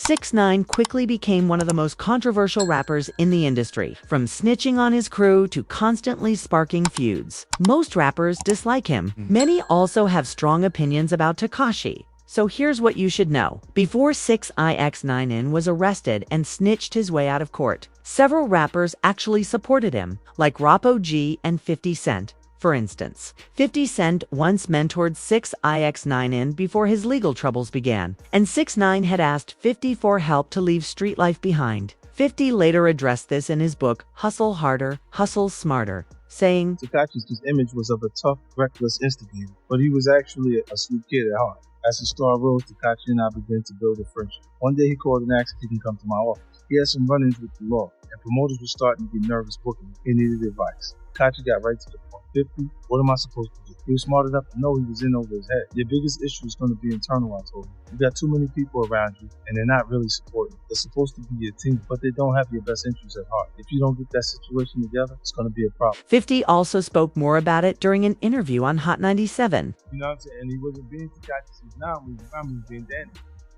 6ix9ine quickly became one of the most controversial rappers in the industry, from snitching on his crew to constantly sparking feuds. Most rappers dislike him. Many also have strong opinions about Tekashi. So here's what you should know. Before 6ix9ine was arrested and snitched his way out of court, several rappers actually supported him, like Rapo G and 50 Cent. For instance, 50 Cent once mentored 6ix9ine before his legal troubles began, and 6ix9ine had asked 50 for help to leave street life behind. 50 later addressed this in his book, Hustle Harder, Hustle Smarter, saying, Tekashi's image was of a tough, reckless instigator, but he was actually a sweet kid at heart. As the star rose, Tekashi and I began to build a friendship. One day he called and asked if he can come to my office. He had some run-ins with the law, and promoters were starting to get nervous booking him. He needed advice. Tekashi got right to the point. 50, what am I supposed to do? He was smart enough to know he was in over his head. Your biggest issue is going to be internal, I told him. You got too many people around you, and they're not really supporting. They're supposed to be your team, but they don't have your best interests at heart. If you don't get that situation together, it's going to be a problem. 50 also spoke more about it during an interview on Hot 97. You know what I'm saying? And he wasn't being Tekashi 6ix9ine, he was being Danny.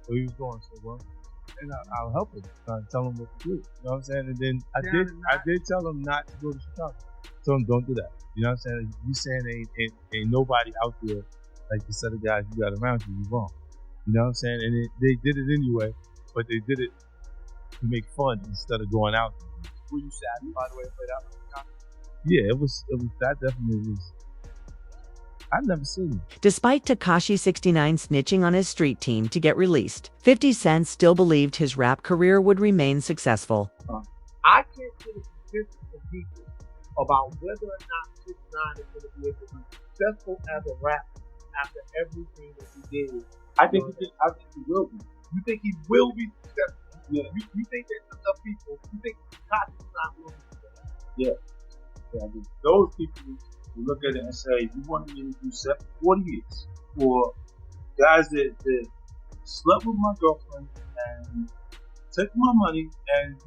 So he was going so well. And I'll help him, trying to tell him what to do. You know what I'm saying? And then I did tell him not to go to Chicago. Tell him don't do that. You know what I'm saying? You saying ain't nobody out there like the set of guys you got around you, you're wrong. You know what I'm saying? And they did it anyway, but they did it to make fun instead of going out. Were you sad, by the way, for that? Yeah, it was that definitely was. I've never seen it. Despite Tekashi 69 snitching on his street team to get released, 50 Cent still believed his rap career would remain successful. I can't get a convinced from people about whether or not 6ix9ine is going to be able to be successful as a rapper after everything that he did. I think he will be. You think he will be successful? Yeah. You think that enough people? You think Tekashi 6ix9ine will be successful? Yeah. I think those people will look at it and say, "You wanted me to do 40 years for guys that slept with my girlfriend and took my money and."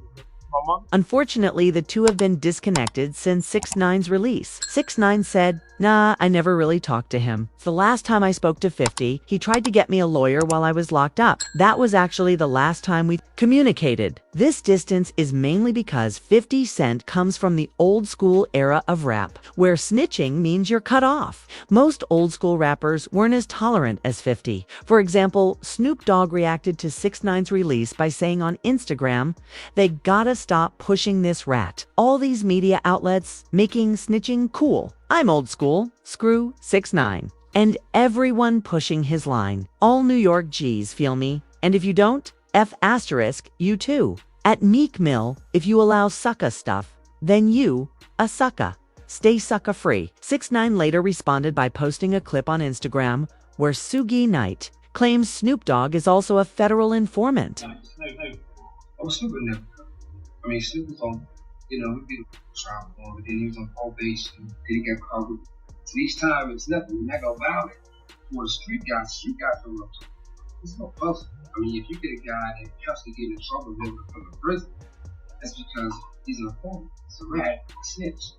Unfortunately, the two have been disconnected since 6ix9ine's release. 6ix9ine said, "Nah, I never really talked to him. The last time I spoke to 50, he tried to get me a lawyer while I was locked up. That was actually the last time we communicated." This distance is mainly because 50 Cent comes from the old school era of rap, where snitching means you're cut off. Most old school rappers weren't as tolerant as 50. For example, Snoop Dogg reacted to 6ix9ine's release by saying on Instagram, "They gotta stop pushing this rat. All these media outlets making snitching cool. I'm old school. Screw 6ix9ine." And everyone pushing his line. All New York G's feel me. And if you don't, F** you too. At Meek Mill, if you allow sucka stuff, then you, a sucka. Stay sucka free. 6ix9ine later responded by posting a clip on Instagram where Suge Knight claims Snoop Dogg is also a federal informant. Oh, Snoop would never come. I mean, Snoop was on, we did a trial for him, but then he was on probation, then he got caught with. So each time it's nothing. You're not gonna violate for the street guys don't know. It's no puzzle. I mean, if you get a guy that has to get in trouble with from the prison, that's because he's an informant. It's a rat, a snitch,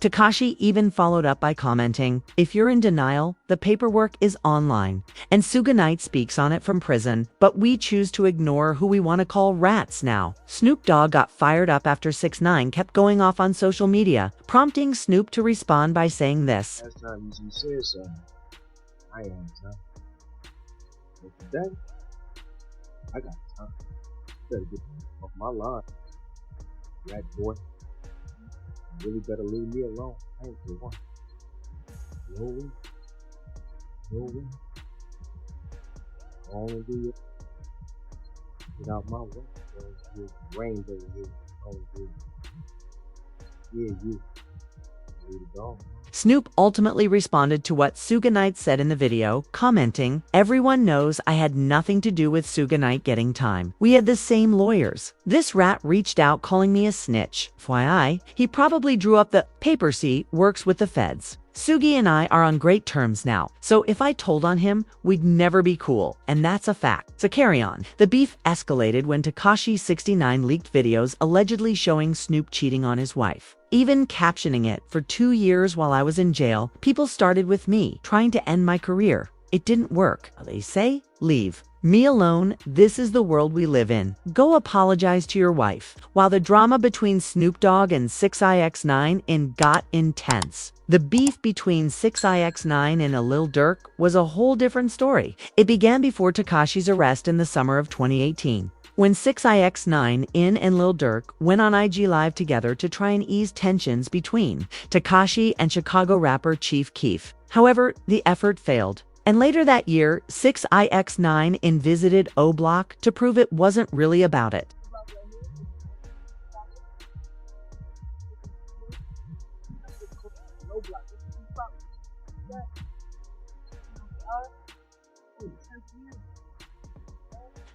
Tekashi even followed up by commenting, "If you're in denial, the paperwork is online." And Suge Knight speaks on it from prison, but we choose to ignore who we want to call rats now. Snoop Dogg got fired up after 6ix9ine kept going off on social media, prompting Snoop to respond by saying this. Last time you said something, I am time. But today, I got time. You better get off my line. Rat boy. You really better leave me alone. I ain't the one. No way. No way. Go on and do it. Get out my way. There's rainbow here. Yeah, you. Ready to go. Snoop ultimately responded to what Suge Knight said in the video, commenting, "Everyone knows I had nothing to do with Suge Knight getting time. We had the same lawyers. This rat reached out calling me a snitch. FYI, he probably drew up the paper works with the feds. Suge and I are on great terms now, so if I told on him, we'd never be cool, and that's a fact." So carry on. The beef escalated when Tekashi 69 leaked videos allegedly showing Snoop cheating on his wife. Even captioning it, "For 2 years while I was in jail, people started with me, trying to end my career. It didn't work. They say, leave." Me alone, this is the world we live in. Go apologize to your wife. While the drama between Snoop Dogg and 6IX9INE got intense, the beef between 6IX9INE and Lil Durk was a whole different story. It began before Tekashi's arrest in the summer of 2018. When 6IX9INE and Lil Durk went on IG Live together to try and ease tensions between Tekashi and Chicago rapper Chief Keef. However, the effort failed. And later that year, 6IX9INE visited O Block to prove it wasn't really about it.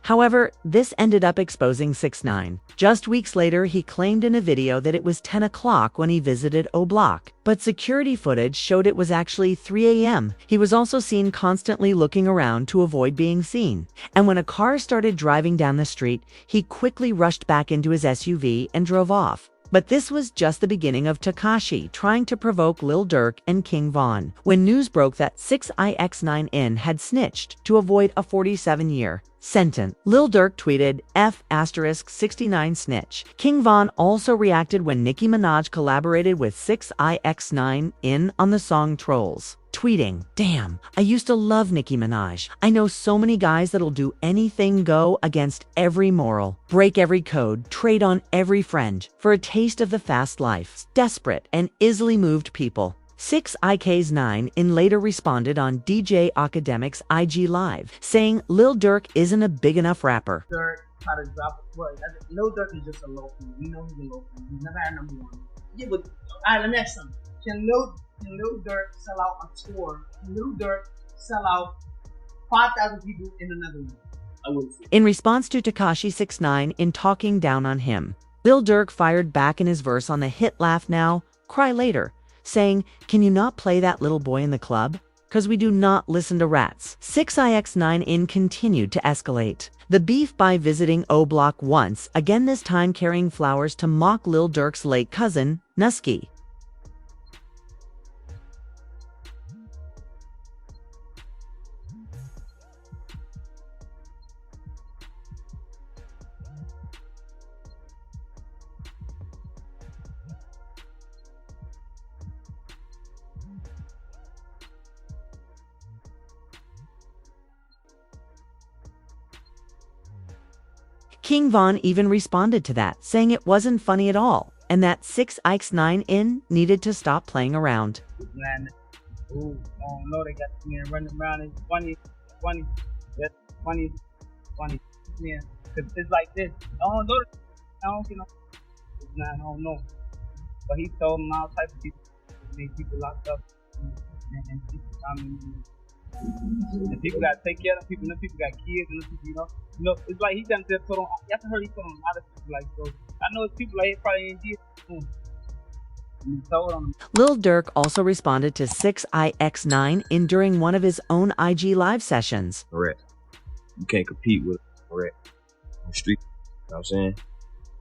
However, this ended up exposing 6ix9ine. Just weeks later, he claimed in a video that it was 10 o'clock when he visited O Block, but security footage showed it was actually 3 a.m. He was also seen constantly looking around to avoid being seen. And when a car started driving down the street, he quickly rushed back into his SUV and drove off. But this was just the beginning of Tekashi trying to provoke Lil Durk and King Von. When news broke that 6IX9INE had snitched to avoid a 47-year sentence, Lil Durk tweeted F***69 snitch. King Von also reacted when Nicki Minaj collaborated with 6IX9INE on the song TROLLZ, tweeting, "Damn, I used to love Nicki Minaj. I know so many guys that'll do anything, go against every moral, break every code, trade on every friend for a taste of the fast life. Desperate and easily moved people." 6IX9INE later responded on DJ Academic's IG Live, saying Lil Durk isn't a big enough rapper. Durk try to drop it. Well, Lil Durk is just a local. We know he's a local. He's never had number one. Yeah, but alright, let me ask something. Can Lil Durk sell out a tour? Can Lil Durk sell out 5,000 people in another week? I wouldn't say. In response to Tekashi 6ix9ine talking down on him, Lil Durk fired back in his verse on the hit Laugh Now, Cry Later, saying, "Can you not play that little boy in the club? Cause we do not listen to rats." 6IX9INE continued to escalate the beef by visiting O Block once, again this time carrying flowers to mock Lil Durk's late cousin, Nusky. King Von even responded to that, saying it wasn't funny at all, and that 6IX9INE needed to stop playing around. Man, ooh, oh no, they got me running around. It's funny, that's funny, man. Cause it's like this. Oh no, I don't get no. It's not, I don't know. But he told them all types of people, made people locked up, and people, I mean. And people gotta take care of people. Them people got kids, and them people, you know, it's like he done just put on. I heard he put on a lot of people like so. I know it's people like he probably ain't did. He told them. Lil Durk also responded to 6IX9INE during one of his own IG Live sessions. Correct. You can't compete with correct on the street. You know what I'm saying?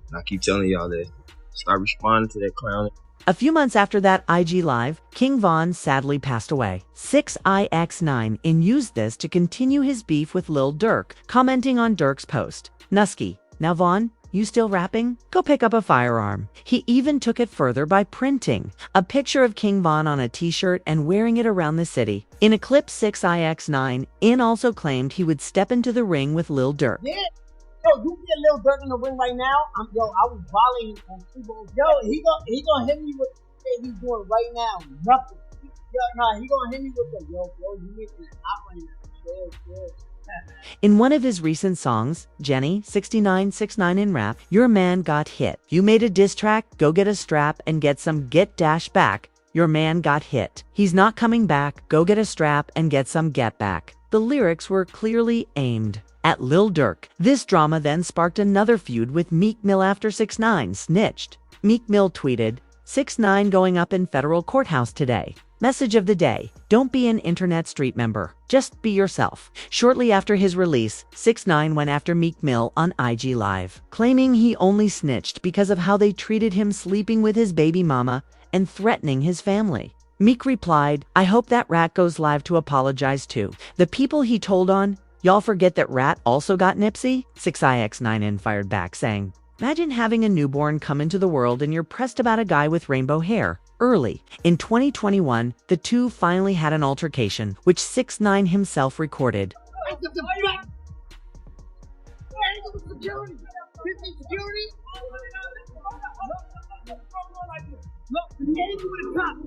And I keep telling y'all that. Start responding to that clown. A few months after that IG Live, King Von sadly passed away. 6IX9INE used this to continue his beef with Lil Durk, commenting on Durk's post, "Nusky, now Von, you still rapping? Go pick up a firearm." He even took it further by printing a picture of King Von on a t-shirt and wearing it around the city. In a clip, 6IX9INE also claimed he would step into the ring with Lil Durk. Yeah. Yo, you get Lil Durk in the ring right now. I was volleying on people. Yo, he gonna hit me with what he's doing right now. Nothing. Yo, nah, he gonna hit me with the yo, you making it hot right now. Chill. In one of his recent songs, Jenny, 6IX9INE in rap, "Your man got hit. You made a diss track, go get a strap and get some get dash back. Your man got hit. He's not coming back, go get a strap and get some get back." The lyrics were clearly aimed at Lil Durk. This drama then sparked another feud with Meek Mill after 6ix9ine snitched. Meek Mill tweeted, "6ix9ine going up in federal courthouse today. Message of the day, don't be an internet street member. Just be yourself." Shortly after his release, 6ix9ine went after Meek Mill on IG Live, claiming he only snitched because of how they treated him sleeping with his baby mama and threatening his family. Meek replied, "I hope that rat goes live to apologize to the people he told on. Y'all forget that Rat also got Nipsey? 6IX9INE fired back, saying, imagine having a newborn come into the world and you're pressed about a guy with rainbow hair. Early. In 2021, the two finally had an altercation, which 6ix9ine himself recorded. Security! This is security! Look, and you with a cop.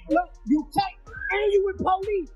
Look, you tight, and you with police.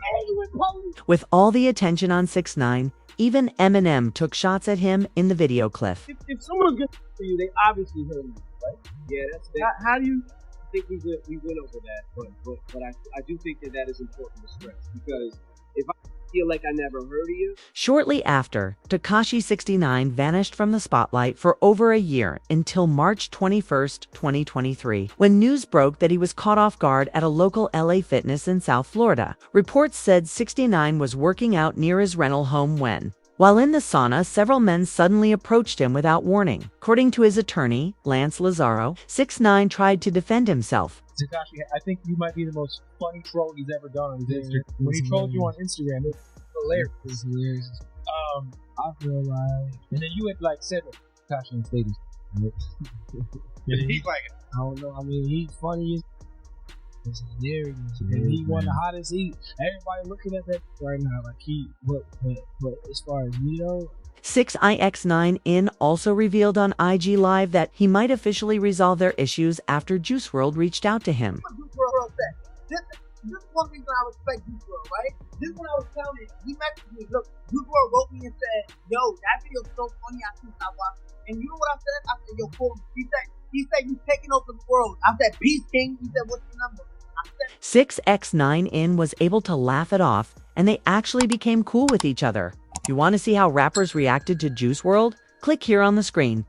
And you with police. With all the attention on 6ix9ine, even Eminem took shots at him in the video clip. If someone's good for you, they obviously heard you, right? Yeah, that's How do you? I think we went over that, but I do think that is important to stress, because if I feel like I never heard of you. Shortly after, Tekashi 69 vanished from the spotlight for over a year until March 21st, 2023, when news broke that he was caught off guard at a local LA fitness in South Florida. Reports said 69 was working out near his rental home when, while in the sauna, several men suddenly approached him without warning. According to his attorney, Lance Lazaro, 6ix9ine tried to defend himself. Tekashi, I think you might be the most funny troll he's ever done on his Instagram. When he trolled you on Instagram, it was hilarious. It was hilarious. I feel like, and then you had like said Tekashi on status. He's like, I don't know. I mean, he's funny. It's hilarious. And he won the hottest. Everybody looking at that right now, like but as far as me though. 6IX9INE also revealed on IG Live that he might officially resolve their issues after Juice WRLD reached out to him. This is one reason I respect Juice WRLD, right? This is what I was telling you. He messaged me. Look, Juice WRLD wrote me and said, yo, that video's so funny, I think I watched it. And you know what I said? I said, yo, cool. He said, you taking over the world. I said, peace, king. He said, what's your number? 6IX9INE was able to laugh it off, and they actually became cool with each other. If you want to see how rappers reacted to Juice WRLD, click here on the screen.